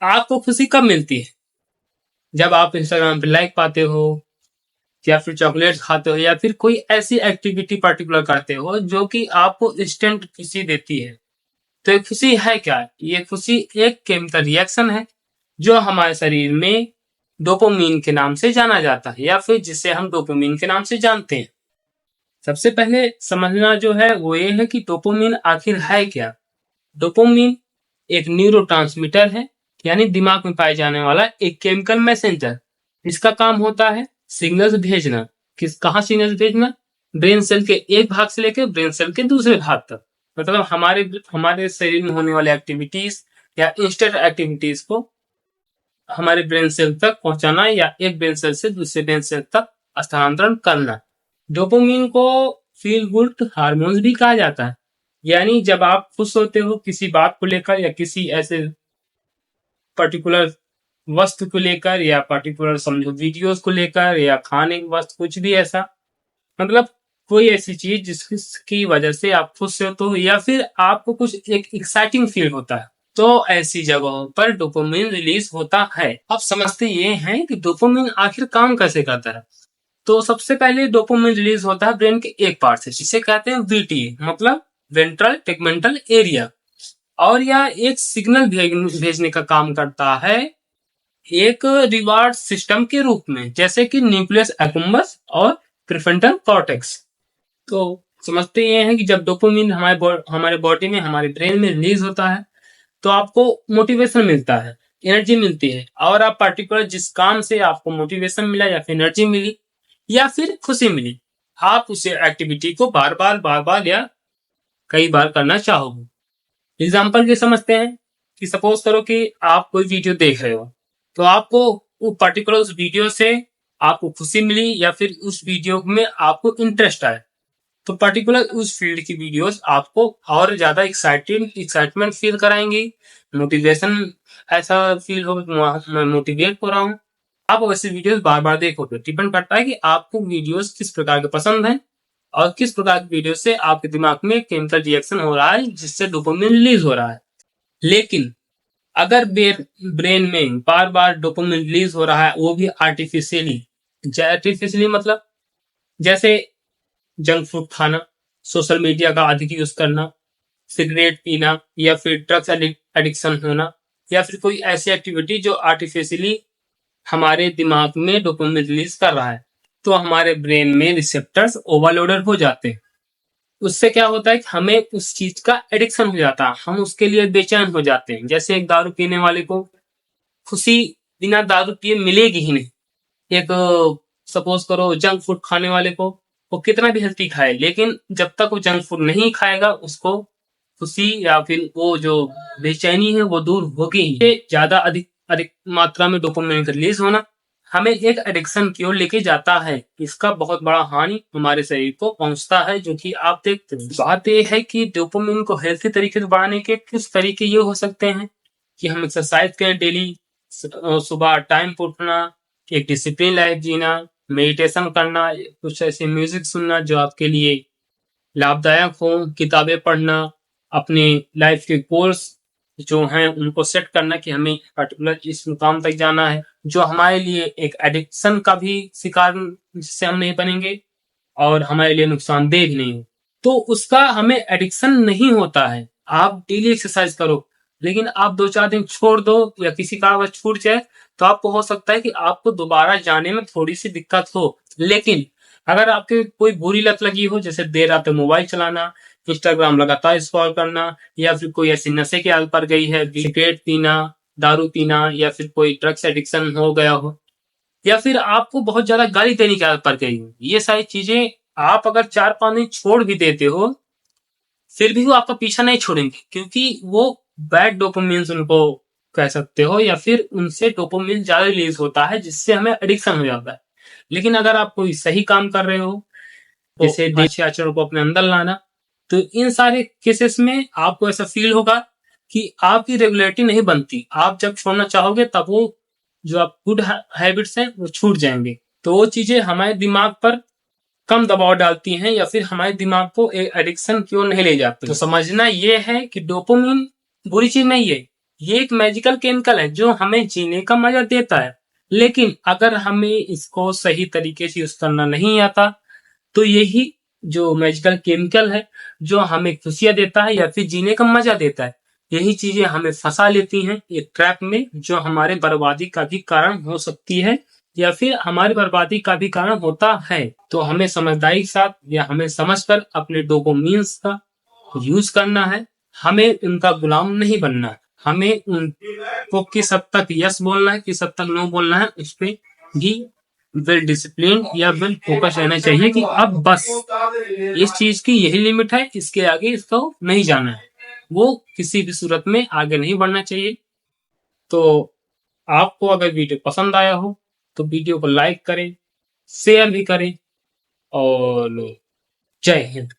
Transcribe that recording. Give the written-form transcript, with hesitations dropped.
आपको खुशी कब मिलती है? जब आप इंस्टाग्राम पे लाइक पाते हो, या फिर चॉकलेट खाते हो, या फिर कोई ऐसी एक्टिविटी पर्टिकुलर करते हो जो कि आपको इंस्टेंट खुशी देती है। तो ये खुशी है क्या? ये खुशी एक केमिकल रिएक्शन है जो हमारे शरीर में डोपामिन के नाम से जाना जाता है, या फिर जिसे हम डोपामिन के नाम से जानते हैं। सबसे पहले समझना जो है वो ये है कि डोपामिन आखिर है क्या। डोपामिन एक न्यूरोट्रांसमीटर है, यानी दिमाग में पाए जाने वाला एक केमिकल मैसेंजर। इसका काम होता है सिग्नल्स भेजना। कहाँ सिग्नल्स भेजना? ब्रेन सेल के एक भाग से लेकर ब्रेन सेल के दूसरे भाग तक। मतलब हमारे शरीर में होने वाले एक्टिविटीज या इंस्टेंट एक्टिविटीज को हमारे ब्रेन सेल तक पहुंचाना, या एक ब्रेन सेल से दूसरे ब्रेन सेल तक स्थानांतरण करना। डोपामिन को फील गुड हार्मोन्स भी कहा जाता है। यानी जब आप खुश होते हो किसी बात को लेकर, या किसी ऐसे पर्टिकुलर वस्तु को लेकर, या पर्टिकुलर समझो वीडियोस को लेकर, या खाने की वस्तु, कुछ भी ऐसा, मतलब कोई ऐसी चीज जिसकी वजह से आप खुश होते हो, या फिर आपको कुछ एक एक्साइटिंग फील होता है, तो ऐसी जगहों पर डोपामिन रिलीज होता है। अब समझते ये हैं कि डोपामिन आखिर काम कैसे करता है। तो सबसे पहले डोपामिन रिलीज होता है ब्रेन के एक पार्ट से, जिसे कहते हैं वीटीए, मतलब वेंट्रल टेगमेंटल एरिया। और यह एक सिग्नल भेजने का काम करता है एक रिवार्ड सिस्टम के रूप में, जैसे कि न्यूक्लियस एक्कुम्बस और प्रीफ्रंटल कॉर्टेक्स। तो समझते ये हैं कि जब डोपामिन हमारे बॉडी में, हमारे ब्रेन में रिलीज होता है, तो आपको मोटिवेशन मिलता है, एनर्जी मिलती है, और आप पर्टिकुलर जिस काम से आपको मोटिवेशन मिला, या फिर एनर्जी मिली, या फिर खुशी मिली, आप उसे एक्टिविटी को बार बार या कई बार करना चाहोगे। एग्जाम्पल के समझते हैं कि सपोज करो कि आप कोई वीडियो देख रहे हो, तो आपको वो पर्टिकुलर उस वीडियो से आपको खुशी मिली, या फिर उस वीडियो में आपको इंटरेस्ट आए, तो पर्टिकुलर उस फील्ड की वीडियोस आपको और ज्यादा एक्साइटमेंट फील कराएंगी, मोटिवेशन ऐसा फील हो, मैं मोटिवेट हो रहा हूँ। आप वैसे वीडियोस बार बार देखोगे। डिपेंड करता है कि आपको वीडियोस किस प्रकार के पसंद हैं, और किस प्रकार की वीडियो से आपके दिमाग में केमिकल रिएक्शन हो रहा है, जिससे डोपामिन रिलीज हो रहा है। लेकिन अगर ब्रेन में बार बार डोपामिन रिलीज हो रहा है, वो भी आर्टिफिशियली मतलब जैसे जंक फूड खाना, सोशल मीडिया का अधिक यूज करना, सिगरेट पीना, या फिर ड्रग्स एडिक्शन होना, या फिर कोई ऐसी एक्टिविटी जो आर्टिफिशियली हमारे दिमाग में डोपामिन रिलीज कर रहा है, तो हमारे ब्रेन में रिसेप्टर्स ओवरलोडेड हो जाते हैं। उससे क्या होता है कि हमें उस चीज का एडिक्शन हो जाता है, हम उसके लिए बेचैन हो जाते हैं। जैसे एक दारू पीने वाले को खुशी बिना दारू पिए मिलेगी ही नहीं। एक सपोज करो जंक फूड खाने वाले को, वो कितना भी हेल्थी खाए, लेकिन जब तक वो जंक फूड नहीं खाएगा, उसको खुशी या फिर वो जो बेचैनी है वो दूर होगी ही। ज्यादा अधिक अधिक मात्रा में डोपामिन रिलीज होना हमें एक एडिक्शन की ओर लेके जाता है। इसका बहुत बड़ा हानि हमारे शरीर को पहुंचता है, जो कि आप देखते हैं। बात यह है कि डोपामिन को हेल्थी तरीके से बढ़ाने के कुछ तरीके ये हो सकते हैं कि हम एक्सरसाइज करें डेली, सुबह टाइम पर उठना, एक डिसिप्लिन लाइफ जीना, मेडिटेशन करना, कुछ ऐसे म्यूजिक सुनना जो आपके लिए लाभदायक हो, किताबें पढ़ना, अपने लाइफ के गोल्स जो हैं उनको सेट करना कि हमें पर्टिकुलर इस मुकाम तक जाना है, जो हमारे लिए एक एडिक्शन का भी शिकार, जिससे हम नहीं बनेंगे और हमारे लिए नुकसानदेह भी नहीं हो। तो उसका हमें एडिक्शन नहीं होता है। आप डेली एक्सरसाइज करो, लेकिन आप 2-4 दिन छोड़ दो, या किसी कारण छूट जाए, तो आपको हो सकता है कि आपको दोबारा जाने में थोड़ी सी दिक्कत हो। लेकिन अगर आपके कोई बुरी लत लगी हो, जैसे देर रात मोबाइल चलाना, इंस्टाग्राम लगातार स्क्रॉल करना, या फिर कोई ऐसी नशे की आदत पड़ गई है, सिगरेट पीना, दारू पीना, या फिर कोई ड्रग्स एडिक्शन हो गया हो, या फिर आपको बहुत ज्यादा गाली देने की आदत पड़ गई हो, ये सारी चीजें आप अगर 4-5 दिन छोड़ भी देते हो, फिर भी वो आपका पीछा नहीं छोड़ेंगे, क्योंकि वो बैड डोपामिन उनको कह सकते हो, या फिर उनसे डोपामिन ज्यादा रिलीज होता है, जिससे हमें एडिक्शन हो जाता है। लेकिन अगर आप कोई सही काम कर रहे हो, जैसे अच्छे आचरण को अपने अंदर लाना, तो इन सारे केसेस में आपको ऐसा फील होगा कि आपकी रेगुलरिटी नहीं बनती। आप जब छोड़ना चाहोगे तब वो जो आप गुड हैबिट्स हैं वो छूट जाएंगे। तो वो चीजें हमारे दिमाग पर कम दबाव डालती हैं, या फिर हमारे दिमाग को एक एडिक्शन की ओर नहीं ले जाती। तो समझना ये है कि डोपामिन बुरी चीज नहीं है, ये एक मैजिकल केमिकल है जो हमें जीने का मजा देता है, लेकिन अगर हमें इसको सही तरीके से यूज करना नहीं आता तो यही जो मैजिकल केमिकल है जो हमें खुशियां देता है या फिर जीने का मजा देता है, यही चीजें हमें फंसा लेती हैं एक ट्रैप में जो हमारे बर्बादी का भी कारण हो सकती है या फिर हमारी बर्बादी का भी कारण होता है। तो हमें समझदारी के साथ या हमें समझकर अपने डोपामिन्स का यूज करना है, हमें उनका गुलाम नहीं बनना है। हमें उनको किस हद तक यस बोलना है, किस हद तक नो बोलना है, उस पे भी वेल डिसिप्लिन या वेल फोकस रहना चाहिए कि अब बस इस चीज की यही लिमिट है, इसके आगे इसको नहीं जाना है। वो किसी भी सूरत में आगे नहीं बढ़ना चाहिए। तो आपको अगर वीडियो पसंद आया हो तो वीडियो को लाइक करें, शेयर भी करें और जय हिंद।